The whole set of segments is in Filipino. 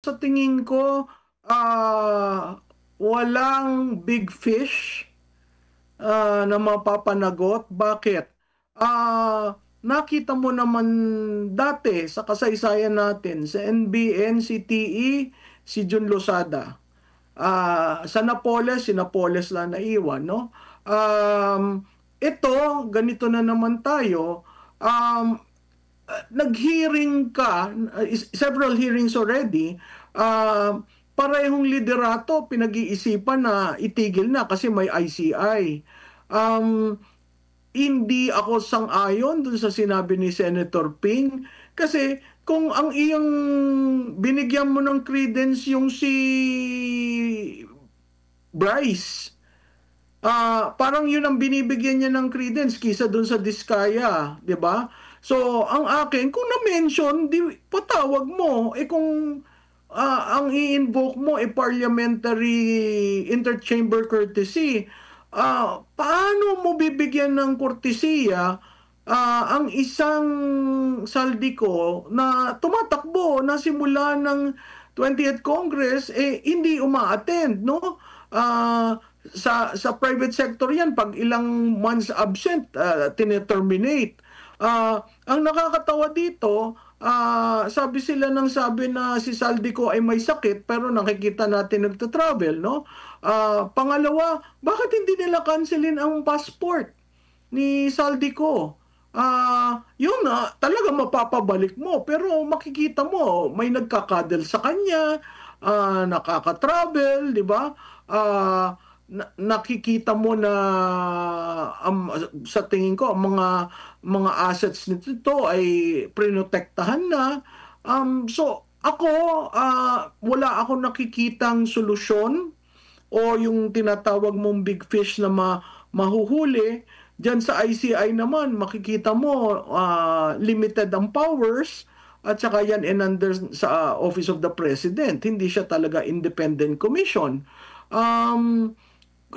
sa tingin ko, walang big fish na mapapanagot. Bakit? Nakita mo naman dati sa kasaysayan natin, sa NBN, si TE, si Jun Losada. Sa Napoles, si Napoles lang naiwan, no? Ito, ganito na naman tayo. Nag-hearing ka, several hearings already, parehong liderato pinag-iisipan na itigil na kasi may ICI. Hindi ako sang-ayon dun sa sinabi ni Senator Ping kasi kung ang iyong binigyan mo ng credence yung si Bryce, parang yun ang binibigyan niya ng credence kisa dun sa Diskaya, di ba? So, ang akin, kung na-mention, di, patawag mo. Kung ang i-invoke mo parliamentary interchamber courtesy, paano mo bibigyan ng kortesiya ang isang Saldico na tumatakbo na simula ng 20th Congress, hindi uma-attend, no? Sa private sector yan, pag ilang months absent, tineterminate. Ang nakakatawa dito, sabi sila ng sabi na si Saldico ay may sakit pero nakikita natin nagta-travel, no? Pangalawa, bakit hindi nila cancelin ang passport ni Saldico? Yun na, talaga mapapabalik mo pero makikita mo may nagkakadel sa kanya, nakaka-travel, di ba? Nakikita mo na sa tingin ko mga assets nito ay prinotektahan na. So ako wala akong nakikitang solusyon o yung tinatawag mong big fish na mahuhuli. Diyan sa ICI naman makikita mo limited ang powers at saka yan under sa Office of the President. Hindi siya talaga independent commission.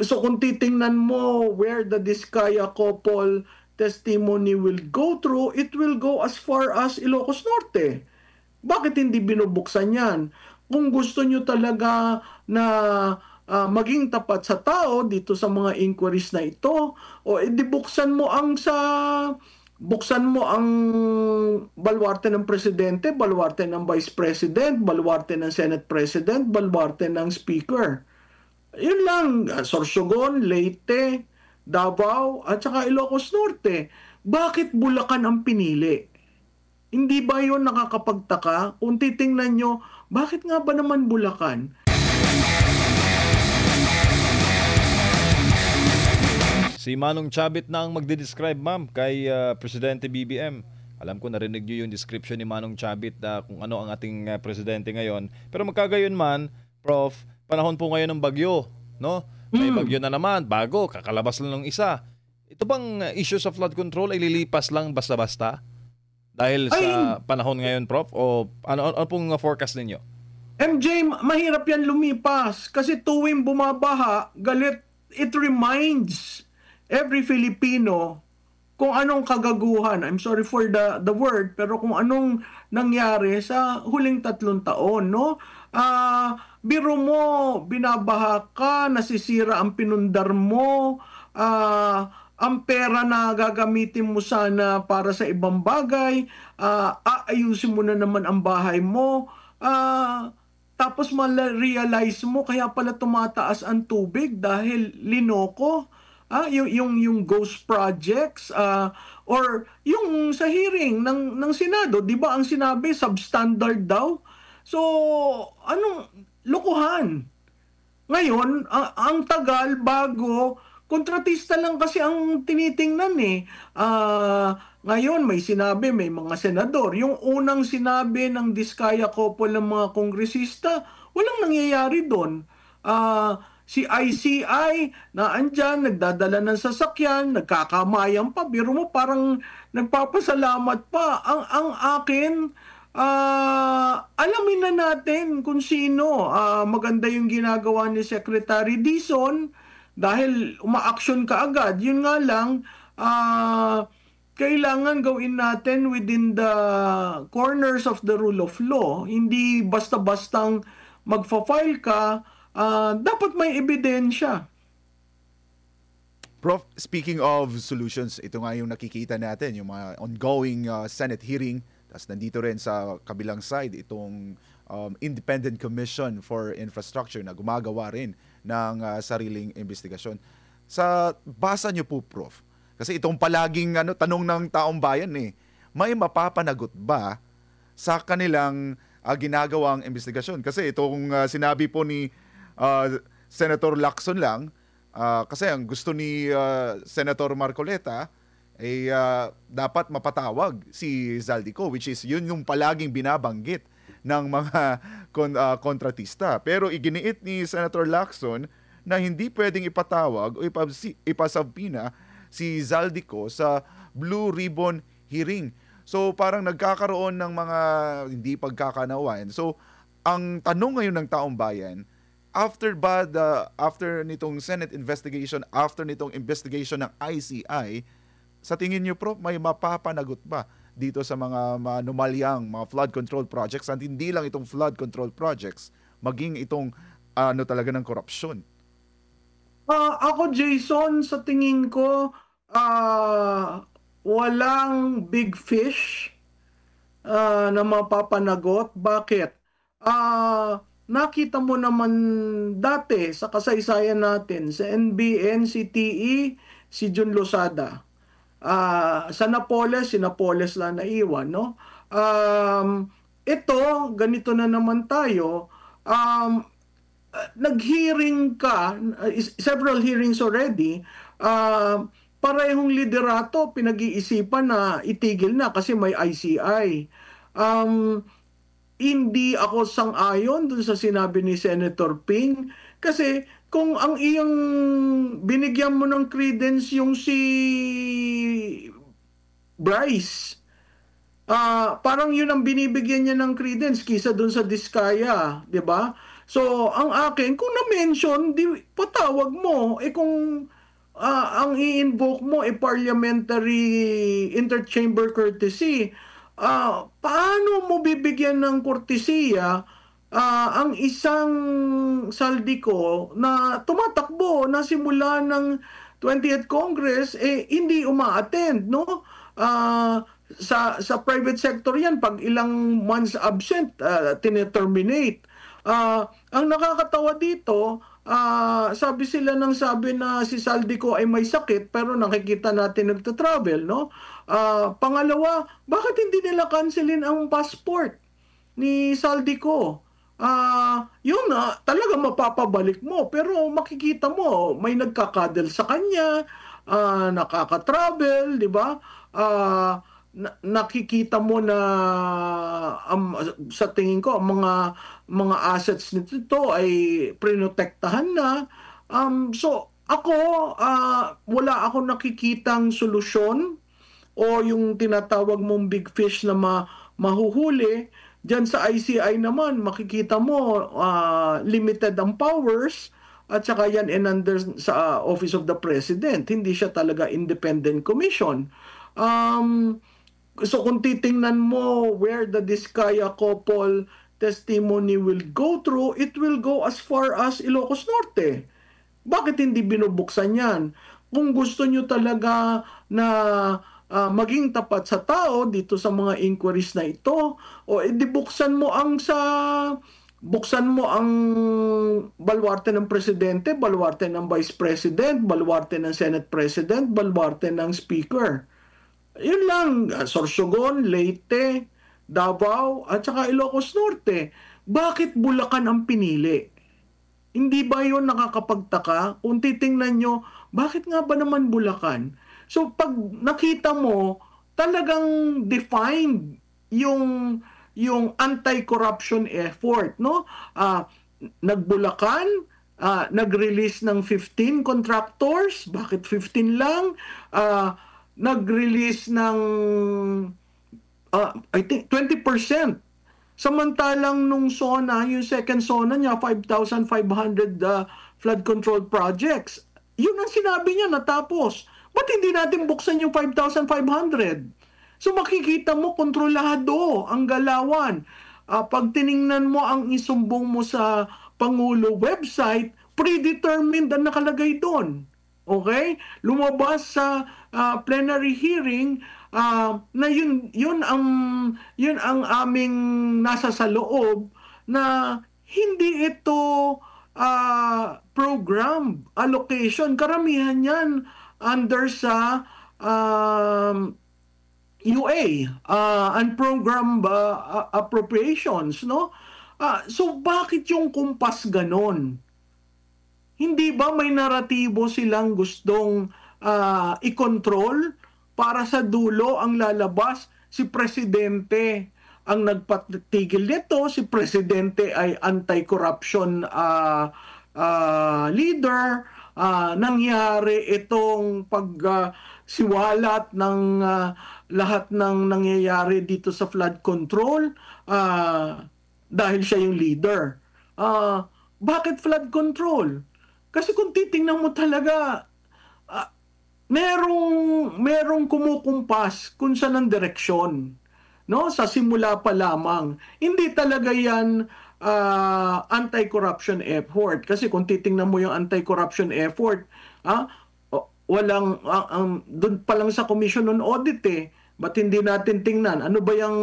So kung titingnan mo where the Diskaya couple testimony will go through, it will go as far as Ilocos Norte. Bakit hindi binubuksan yan? Kung gusto nyo talaga na maging tapat sa tao dito sa mga inquiries na ito, o buksan mo ang baluarte ng presidente, baluarte ng vice president, baluarte ng senate president, baluarte ng speaker. Yun lang, Sorsogon, Leyte, Davao, at saka Ilocos Norte. Bakit Bulacan ang pinili? Hindi ba yun nakakapagtaka? Kung titingnan nyo, bakit nga ba naman Bulacan? Si Manong Chabit na ang magde-describe, ma'am, kay Presidente BBM. Alam ko narinig nyo yung description ni Manong Chabit kung ano ang ating presidente ngayon. Pero magkagayon man, Prof, panahon po ngayon ng bagyo, no? May bagyo na naman, bago, kakalabas lang ng isa. Ito bang issues of flood control ay lilipas lang basta-basta? Dahil sa panahon ngayon, Prof? O ano pong forecast ninyo? MJ, mahirap yan lumipas. Kasi tuwing bumabaha, galit, it reminds every Filipino kung anong kagaguhan. I'm sorry for the word, pero kung anong nangyari sa huling 3 taon, no? Biro mo, binabaha ka, nasisira ang pinundar mo, ang pera na gagamitin mo sana para sa ibang bagay, aayusin mo na naman ang bahay mo, tapos ma-realize mo, kaya pala tumataas ang tubig dahil linoko, yung ghost projects, or yung sa hearing ng Senado, di ba ang sinabi, substandard daw? So, anong lokohan? Ngayon, ang tagal bago, kontratista lang kasi ang tinitingnan eh. Ngayon, may sinabi, may mga senador. Yung unang sinabi ng Diskaya couple ng mga kongresista, walang nangyayari doon. Si ICI na andyan, nagdadala ng sasakyan, nagkakamayan pa. Biro mo, parang nagpapasalamat pa. Ang akin, alamin na natin kung sino. Maganda yung ginagawa ni Secretary Dizon dahil uma-action ka agad. Yun nga lang, kailangan gawin natin within the corners of the rule of law. Hindi basta-bastang magfa-file ka, dapat may ebidensya. Prof, speaking of solutions, ito nga yung nakikita natin, yung mga ongoing Senate hearing. Tapos nandito rin sa kabilang side itong Independent Commission for Infrastructure na gumagawa rin ng sariling investigasyon. Sa basa nyo po, Prof, kasi itong palaging tanong ng taong bayan may mapapanagot ba sa kanilang ginagawang investigasyon? Kasi itong sinabi po ni Senator Lacson lang, kasi ang gusto ni Senator Marcoleta ay dapat mapatawag si Zaldico, which is yun yung palaging binabanggit ng mga kontratista. Pero iginiit ni Senator Lacson na hindi pwedeng ipatawag o ipasabpina si Zaldico sa Blue Ribbon hearing. So parang nagkakaroon ng mga hindi pagkakanawan. So ang tanong ngayon ng taong bayan, after nitong Senate investigation, after nitong investigation ng ICI, sa tingin niyo, Prof, may mapapanagot ba dito sa mga manumalyang, mga flood control projects, at hindi lang itong flood control projects, maging itong talaga ng korupsyon? Ako, Jason, sa tingin ko, walang big fish na mapapanagot. Bakit? Nakita mo naman dati sa kasaysayan natin, sa NBN, si TE, si Jun Losada. Sa Napoles, si Napoles lang naiwan, no? Ito, ganito na naman tayo. Nag-hearing ka, several hearings already, parehong liderato, pinag-iisipan na itigil na kasi may ICI. Hindi ako sang-ayon dun sa sinabi ni Senator Ping kasi kung ang iyong binigyan mo ng credence yung si Bryce, parang yun ang binibigyan niya ng credence kisa dun sa Diskaya, di ba? So, ang akin, kung na-mention, patawag mo. Kung ang i-invoke mo parliamentary interchamber courtesy, paano mo bibigyan ng kortesiya ang isang Zaldico na tumatakbo na simula ng 20th Congress hindi uma-attend, no? Sa private sector yan, pag ilang months absent, tineterminate. Ang nakakatawa dito, sabi na si Zaldico ay may sakit pero nakikita natin nagta-travel, no? Pangalawa, bakit hindi nila cancelin ang passport ni Zaldico? Yun talaga mapapabalik mo pero makikita mo may nagkakadel sa kanya, nakaka-travel, di ba? Nakikita mo na sa tingin ko mga assets nito ay prinotektahan na. So ako wala akong nakikitang solusyon o yung tinatawag mong big fish na mahuhuli. Diyan sa ICI naman makikita mo limited ang powers at saka yan under sa Office of the President. Hindi siya talaga independent commission. So kung titingnan mo where the Diskaya couple testimony will go through, it will go as far as Ilocos Norte. Bakit hindi binubuksan yan? Kung gusto nyo talaga na maging tapat sa tao dito sa mga inquiries na ito, o buksan mo ang baluarte ng presidente, baluarte ng vice president, baluarte ng senate president, baluarte ng speaker. Yun lang, Sorsogon, Leyte, Davao, at saka Ilocos Norte. Bakit Bulacan ang pinili? Hindi ba yun nakakapagtaka? Kung titingnan nyo, bakit nga ba naman Bulacan? So pag nakita mo, talagang defined yung anti-corruption effort, no? Nagbulacan, nag-release ng 15 contractors, bakit 15 lang? Nag-release ng I think 20%. Samantalang nung SONA, yung second SONA niya, 5,500 flood control projects. Yun ang sinabi niya natapos. Ba't hindi natin buksan yung 5,500? So makikita mo, kontrolado ang galawan. Pag tiningnan mo ang isumbong mo sa Pangulo website, predetermined ang nakalagay doon. Okay? Lumabas sa plenary hearing na yun ang aming nasa sa loob, na hindi ito program allocation. Karamihan yan under sa UA, unprogrammed appropriations, no? So bakit yung kumpas ganon? Hindi ba may naratibo silang gustong i-control para sa dulo ang lalabas? Si Presidente ang nagpatigil nito, si Presidente ay anti-corruption leader. Nangyari itong pagsiwalat ng lahat ng nangyayari dito sa flood control dahil siya yung leader. Bakit flood control? Kasi kung titingnan mo talaga, merong kumukumpas kung saan ang direksyon, no? Sa simula pa lamang. Hindi talaga yan anti-corruption effort. Kasi kung titingnan mo yung anti-corruption effort, walang, doon pa lang sa Commission on Audit ba't hindi natin tingnan? Ano ba yung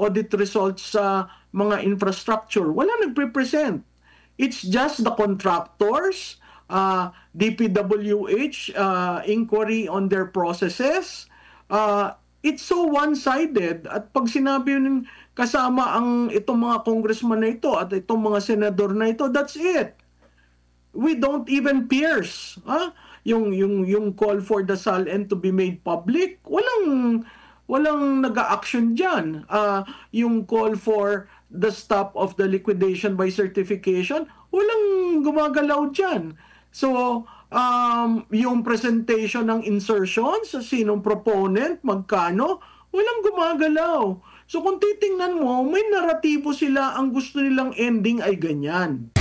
audit results sa mga infrastructure? Wala nagpe-present. It's just the contractors, DPWH, inquiry on their processes. It's so one-sided. At pag sinabi yung kasama ang itong mga congressman na ito at itong mga senador na ito, that's it. We don't even pierce yung call for the SALN to be made public. Walang nag-a-action diyan. Yung call for the stop of the liquidation by certification, walang gumagalaw diyan. So yung presentation ng insertions, sinong proponent, magkano, walang gumagalaw. So kung titingnan mo, may naratibo sila, ang gusto nilang ending ay ganyan.